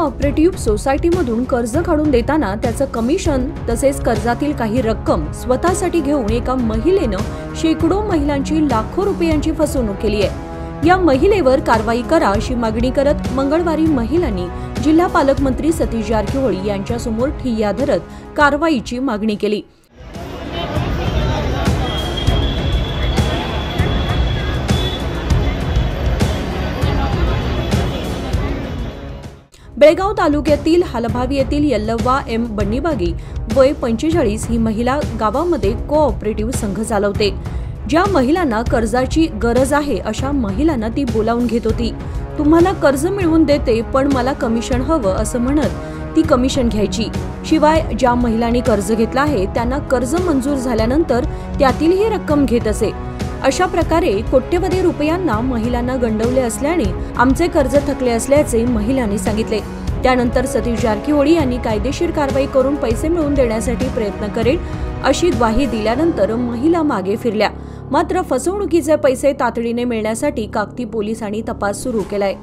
Cooperative सोसायटीमधून कर्ज काढून देताना त्याचं कमिशन तसेच कर्जातील काही रक्कम स्वतःसाठी घेऊन एका महिलेनं शेकडो महिलांची लाखो रुपयांची फसवणूक केली आहे। या महिलेवर कारवाई करा अशी मागणी करत मंगळवारी महिलांनी जिल्हा पालकमंत्री सतीश जारकिहोळी यांच्यासमोर ठिय्या धरत कारवाईची मागणी केली। बेळगाव तालुक्यातील हालभावी येथील यल्लव्वा एम बन्नीबागी वय 45 ही महिला गावामध्ये कोऑपरेटिव्ह संघ चालवते। ज्या महिलांना कर्जाची गरज आहे अशा महिलांना ती बोलावून घेत होती। तुम्हाला कर्ज मिळवून देते पण मला कमिशन हवं असं म्हणत ती कमिशन घ्यायची। शिवाय ज्या महिलांनी कर्ज घेतलं आहे त्यांना कर्ज मंजूर झाल्यानंतर त्यातील ही रक्कम घेत असे। अशा प्रकारे कोट्यवधी रुपयांना महिलांना गंडवले असल्याने आमचे कर्ज थकले असल्याचे महिलांनी सांगितले। त्यानंतर सतीश जारकिहोळी यांनी कायदेशीर कारवाई करून पैसे मिळवून देण्यासाठी प्रयत्न करेल अशी ग्वाही दिल्यानंतर महिला मागे फिरल्या। मात्र फसवणुकीचे पैसे तातडीने मिळण्यासाठी काकती पोलिसांनी तपास सुरू केलाय।